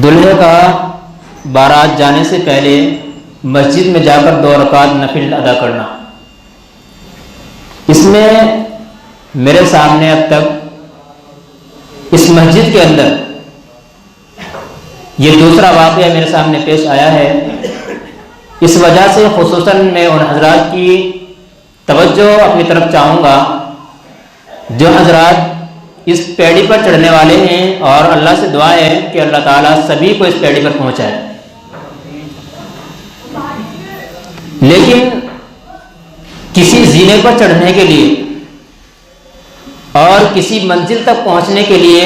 دلہے کا بارات جانے سے پہلے مسجد میں جا کر 2 رکعت نفل ادا کرنا۔ اس میں میرے سامنے اب تک اس مسجد کے اندر یہ دوسرا واقعہ میرے سامنے پیش آیا ہے۔ اس وجہ سے خصوصاً میں ان حضرات کی توجہ اپنی طرف چاہوں گا جو حضرات اس پیڑھی پر چڑھنے والے ہیں، اور اللہ سے دعا ہے کہ اللہ تعالیٰ سبھی کو اس پیڑھی پر پہنچائے۔ لیکن کسی زینے پر چڑھنے کے لیے اور کسی منزل تک پہنچنے کے لیے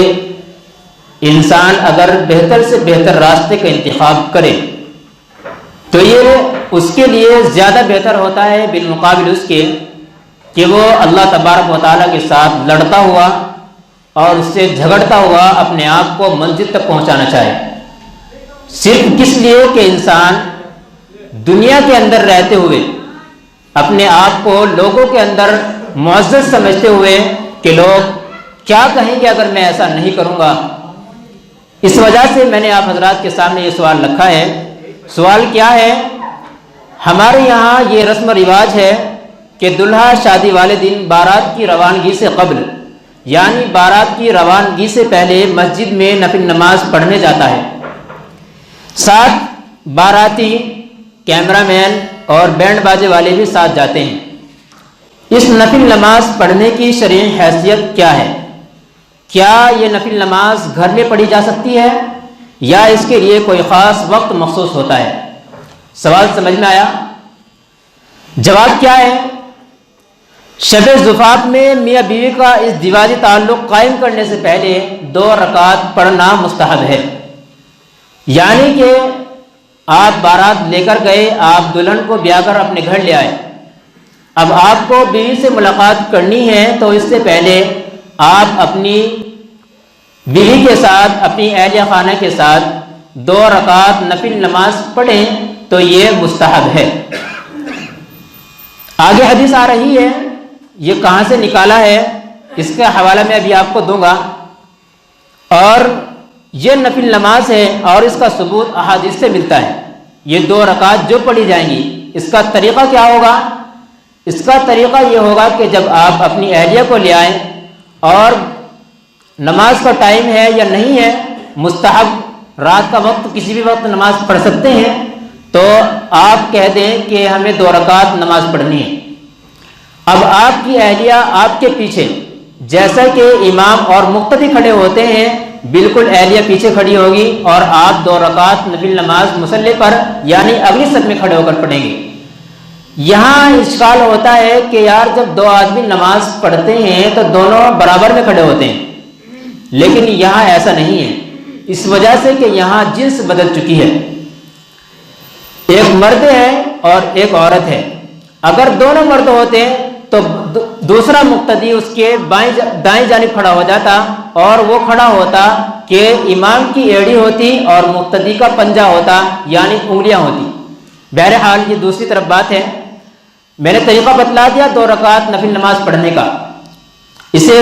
انسان اگر بہتر سے بہتر راستے کا انتخاب کرے تو یہ اس کے لیے زیادہ بہتر ہوتا ہے بالمقابل اس کے کہ وہ اللہ تبارک و تعالیٰ کے ساتھ لڑتا ہوا اور اس سے جھگڑتا ہوا اپنے آپ کو منزل تک پہنچانا چاہے، صرف کس لیے کہ انسان دنیا کے اندر رہتے ہوئے اپنے آپ کو لوگوں کے اندر معزز سمجھتے ہوئے کہ لوگ کیا کہیں گے اگر میں ایسا نہیں کروں گا۔ اس وجہ سے میں نے آپ حضرات کے سامنے یہ سوال رکھا ہے۔ سوال کیا ہے؟ ہمارے یہاں یہ رسم و رواج ہے کہ دلہا شادی والے دن بارات کی روانگی سے قبل، یعنی بارات کی روانگی سے پہلے مسجد میں نفل نماز پڑھنے جاتا ہے۔ ساتھ باراتی، کیمرہ مین اور بینڈ باجے والے بھی ساتھ جاتے ہیں۔ اس نفل نماز پڑھنے کی شرعی حیثیت کیا ہے؟ کیا یہ نفل نماز گھر میں پڑھی جا سکتی ہے یا اس کے لیے کوئی خاص وقت مخصوص ہوتا ہے؟ سوال سمجھ میں آیا؟ جواب کیا ہے؟ شب زفاف میں میاں بیوی کا اس دیواجی تعلق قائم کرنے سے پہلے 2 رکعت پڑھنا مستحب ہے۔ یعنی کہ آپ بارات لے کر گئے، آپ دلہن کو بیاہ کر اپنے گھر لے آئے، اب آپ کو بیوی سے ملاقات کرنی ہے تو اس سے پہلے آپ اپنی بیوی کے ساتھ، اپنی اہلیہ خانہ کے ساتھ 2 رکعت نفل نماز پڑھیں تو یہ مستحب ہے۔ آگے حدیث آ رہی ہے، یہ کہاں سے نکالا ہے اس کا حوالہ میں ابھی آپ کو دوں گا، اور یہ نفل نماز ہے اور اس کا ثبوت احادیث سے ملتا ہے۔ یہ 2 رکعت جو پڑھی جائیں گی، اس کا طریقہ کیا ہوگا؟ اس کا طریقہ یہ ہوگا کہ جب آپ اپنی اہلیہ کو لے آئیں اور نماز کا ٹائم ہے یا نہیں ہے، مستحب رات کا وقت کسی بھی وقت نماز پڑھ سکتے ہیں، تو آپ کہہ دیں کہ ہمیں 2 رکعت نماز پڑھنی ہے۔ اب آپ کی اہلیہ آپ کے پیچھے، جیسا کہ امام اور مقتدی کھڑے ہوتے ہیں، بالکل اہلیہ پیچھے کھڑی ہوگی اور آپ 2 رکعت نفل نماز مصلی پر یعنی اگلی صف میں کھڑے ہو کر پڑھیں گے۔ یہاں اشکال ہوتا ہے کہ یار جب 2 آدمی نماز پڑھتے ہیں تو دونوں برابر میں کھڑے ہوتے ہیں، لیکن یہاں ایسا نہیں ہے، اس وجہ سے کہ یہاں جنس بدل چکی ہے، ایک مرد ہے اور ایک عورت ہے۔ اگر دونوں مرد ہوتے تو دوسرا مقتدی اس کے دائیں جانب کھڑا ہو جاتا اور وہ کھڑا ہوتا کہ امام کی ایڑی ہوتی اور مقتدی کا پنجہ ہوتا، یعنی انگلیاں ہوتی۔ بہرحال یہ دوسری طرف بات ہے، میں نے طریقہ بتلا دیا 2 رکعت نفل نماز پڑھنے کا۔ اسے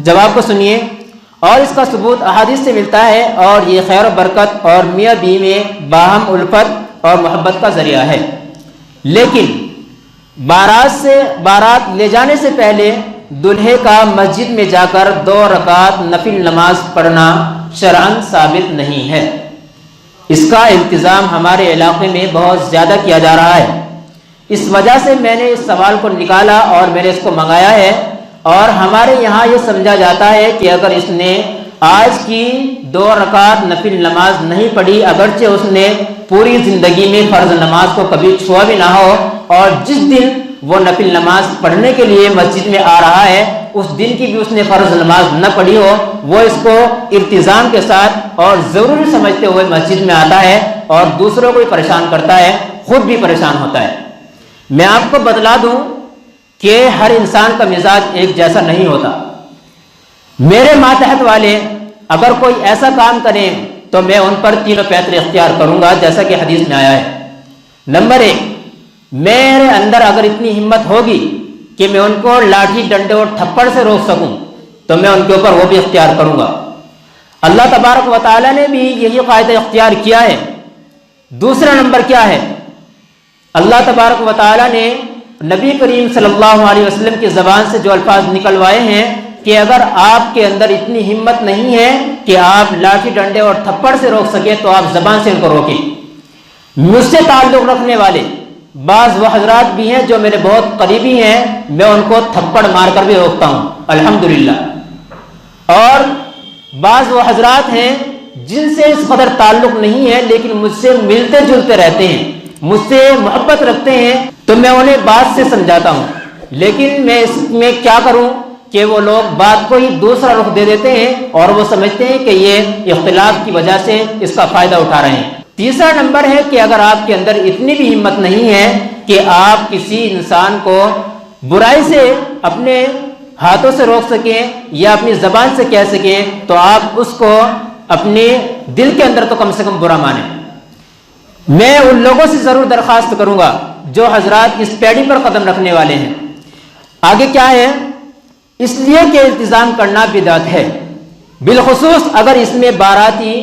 جواب کو سنیے، اور اس کا ثبوت احادیث سے ملتا ہے، اور یہ خیر و برکت اور میاں بیوی میں باہم الفت اور محبت کا ذریعہ ہے۔ لیکن بارات لے جانے سے پہلے دلہے کا مسجد میں جا کر 2 رکعت نفل نماز پڑھنا شرعاً ثابت نہیں ہے۔ اس کا التزام ہمارے علاقے میں بہت زیادہ کیا جا رہا ہے، اس وجہ سے میں نے اس سوال کو نکالا اور میں نے اس کو منگایا ہے۔ اور ہمارے یہاں یہ سمجھا جاتا ہے کہ اگر اس نے آج کی 2 رکعت نفل نماز نہیں پڑھی، اگرچہ اس نے پوری زندگی میں فرض نماز کو کبھی چھوا بھی نہ ہو، اور جس دن وہ نفل نماز پڑھنے کے لیے مسجد میں آ رہا ہے اس دن کی بھی اس نے فرض نماز نہ پڑھی ہو، وہ اس کو التزام کے ساتھ اور ضروری سمجھتے ہوئے مسجد میں آتا ہے اور دوسروں کو بھی پریشان کرتا ہے، خود بھی پریشان ہوتا ہے۔ میں آپ کو بتلا دوں کہ ہر انسان کا مزاج ایک جیسا نہیں ہوتا۔ میرے ماتحت والے اگر کوئی ایسا کام کریں تو میں ان پر 3 پیترے اختیار کروں گا، جیسا کہ حدیث میں آیا ہے۔ نمبر 1، میرے اندر اگر اتنی ہمت ہوگی کہ میں ان کو لاٹھی ڈنڈے اور تھپڑ سے روک سکوں تو میں ان کے اوپر وہ بھی اختیار کروں گا۔ اللہ تبارک و تعالیٰ نے بھی یہی قاعدہ اختیار کیا ہے۔ دوسرا نمبر کیا ہے؟ اللہ تبارک و تعالیٰ نے نبی کریم صلی اللہ علیہ وسلم کی زبان سے جو الفاظ نکلوائے ہیں کہ اگر آپ کے اندر اتنی ہمت نہیں ہے کہ آپ لاٹھی ڈنڈے اور تھپڑ سے روک سکے تو آپ زبان سے ان کو روکیں۔ مجھ سے تعلق رکھنے والے بعض وہ حضرات بھی ہیں جو میرے بہت قریبی ہیں، میں ان کو تھپڑ مار کر بھی روکتا ہوں الحمدللہ، اور بعض وہ حضرات ہیں جن سے اس قدر تعلق نہیں ہے لیکن مجھ سے ملتے جلتے رہتے ہیں، مجھ سے محبت رکھتے ہیں، تو میں انہیں بات سے سمجھاتا ہوں، لیکن میں اس میں کیا کروں کہ وہ لوگ بات کو ہی دوسرا رخ دے دیتے ہیں اور وہ سمجھتے ہیں کہ یہ اختلاف کی وجہ سے اس کا فائدہ اٹھا رہے ہیں۔ تیسرا نمبر ہے کہ اگر آپ کے اندر اتنی بھی ہمت نہیں ہے کہ آپ کسی انسان کو برائی سے اپنے ہاتھوں سے روک سکیں یا اپنی زبان سے کہہ سکیں تو آپ اس کو اپنے دل کے اندر تو کم سے کم برا مانیں۔ میں ان لوگوں سے ضرور درخواست کروں گا جو حضرات اس پیڑھی پر قدم رکھنے والے ہیں۔ آگے کیا ہے؟ اس لیے کہ التزام کرنا بدعت ہے، بالخصوص اگر اس میں باراتی،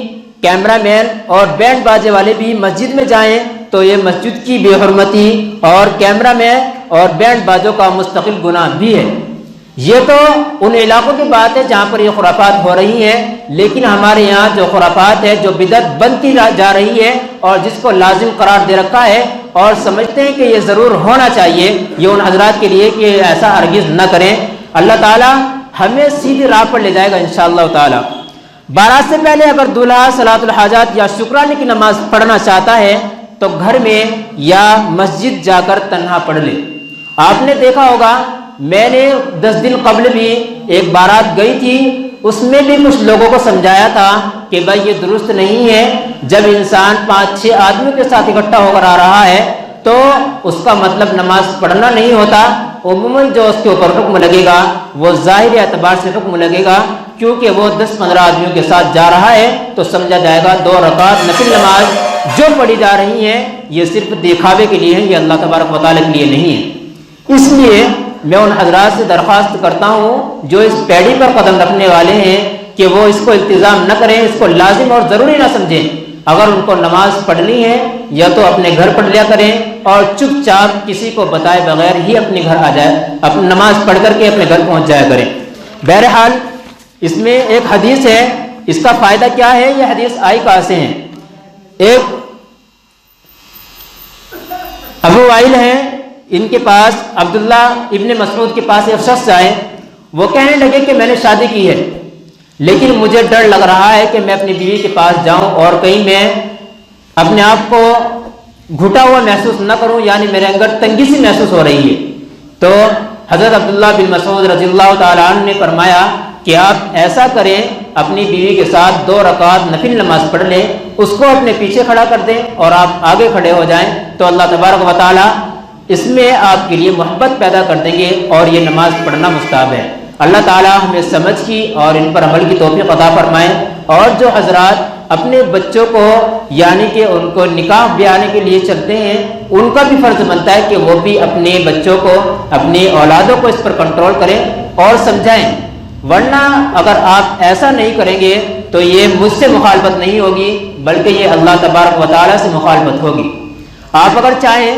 کیمرہ مین اور بینڈ باجے والے بھی مسجد میں جائیں تو یہ مسجد کی بے حرمتی اور کیمرہ مین اور بینڈ باجوں کا مستقل گناہ بھی ہے۔ یہ تو ان علاقوں کی بات ہے جہاں پر یہ خرافات ہو رہی ہیں، لیکن ہمارے یہاں جو خرافات ہے، جو بدعت بنتی جا رہی ہے اور جس کو لازم قرار دے رکھا ہے اور سمجھتے ہیں کہ یہ ضرور ہونا چاہیے، یہ ان حضرات کے لیے کہ ایسا ہرگز نہ کریں۔ اللہ تعالیٰ ہمیں سیدھی راہ پر لے جائے گا انشاءاللہ تعالیٰ۔ بارات سے پہلے اگر دولہا صلاۃ الحاجات یا شکرانے کی نماز پڑھنا چاہتا ہے تو گھر میں یا مسجد جا کر تنہا پڑھ لے۔ آپ نے دیکھا ہوگا، میں نے 10 دن قبل بھی ایک بارات گئی تھی، اس میں بھی کچھ لوگوں کو سمجھایا تھا کہ بھائی یہ درست نہیں ہے، جب انسان 5-6 آدمیوں کے ساتھ اکٹھا ہو کر آ رہا ہے تو اس کا مطلب نماز پڑھنا نہیں ہوتا۔ عموماً جو اس کے اوپر حکم لگے گا وہ ظاہری اعتبار سے حکم لگے گا، کیونکہ وہ 10-15 آدمیوں کے ساتھ جا رہا ہے تو سمجھا جائے گا 2 رکعت نفل نماز جو پڑھی جا رہی ہیں یہ صرف دکھاوے کے لیے ہے، یہ اللہ تبارک و تعالیٰ کے لیے نہیں ہے۔ اس لیے میں ان حضرات سے درخواست کرتا ہوں جو اس پیڑھی پر قدم رکھنے والے ہیں کہ وہ اس کو التزام نہ کریں، اس کو لازم اور ضروری نہ سمجھیں۔ اگر ان کو نماز پڑھنی ہے یا تو اپنے گھر پڑھ لیا کریں اور چپ چاپ کسی کو بتائے بغیر ہی اپنے گھر آ جائے، اپنی نماز پڑھ کر کے اپنے گھر پہنچ جایا کریں۔ بہرحال اس میں ایک حدیث ہے، اس کا فائدہ کیا ہے؟ یہ حدیث آئی کہاں سے ہے؟ ایک ابو وائل ہیں، ان کے پاس عبداللہ ابن مسعود کے پاس ایک شخص آئے، وہ کہنے لگے کہ میں نے شادی کی ہے لیکن مجھے ڈر لگ رہا ہے کہ میں اپنی بیوی کے پاس جاؤں اور کہیں میں اپنے آپ کو گھٹا ہوا محسوس نہ کروں، یعنی میرے اندر تنگی سی محسوس ہو رہی ہے۔ تو حضرت عبداللہ بن مسعود رضی اللہ تعالیٰ عنہ نے فرمایا کہ آپ ایسا کریں، اپنی بیوی کے ساتھ 2 رکعت نفل نماز پڑھ لیں، اس کو اپنے پیچھے کھڑا کر دیں اور آپ آگے کھڑے ہو جائیں تو اللہ تبارک و تعالیٰ اس میں آپ کے لیے محبت پیدا کر دیں گے اور یہ نماز پڑھنا مستحب ہے۔ اللہ تعالیٰ ہمیں سمجھ کی اور ان پر عمل کی توفیق عطا فرمائے، اور جو حضرات اپنے بچوں کو یعنی کہ ان کو نکاح بیانے کے لیے چلتے ہیں ان کا بھی فرض بنتا ہے کہ وہ بھی اپنے بچوں کو، اپنی اولادوں کو اس پر کنٹرول کریں اور سمجھائیں، ورنہ اگر آپ ایسا نہیں کریں گے تو یہ مجھ سے مخالفت نہیں ہوگی بلکہ یہ اللہ تبارک و تعالیٰ سے مخالفت ہوگی۔ آپ اگر چاہیں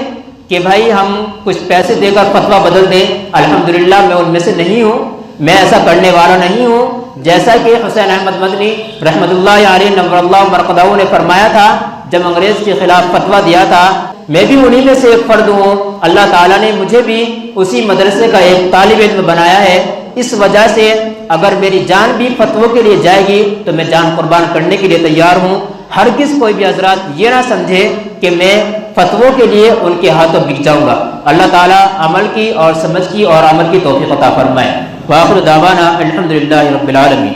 کہ بھائی ہم کچھ پیسے دے کر فتویٰ بدل دیں، الحمدللہ میں ان میں سے نہیں ہوں، میں ایسا کرنے والا نہیں ہوں۔ جیسا کہ حسین احمد مدنی رحمۃ اللہ علیہ نور اللہ مرقدہ نے فرمایا تھا جب انگریز کے خلاف فتویٰ دیا تھا، میں بھی انہی میں سے ایک فرد ہوں، اللہ تعالیٰ نے مجھے بھی اسی مدرسے کا ایک طالب علم بنایا ہے، اس وجہ سے اگر میری جان بھی فتووں کے لیے جائے گی تو میں جان قربان کرنے کے لیے تیار ہوں۔ ہرگز کوئی بھی حضرات یہ نہ سمجھے کہ میں فتووں کے لیے ان کے ہاتھوں بک جاؤں گا۔ اللہ تعالیٰ عمل کی اور سمجھ کی اور عمل کی توفیق عطا فرمائے۔ وآخر دعوانا الحمدللہ رب العالمین۔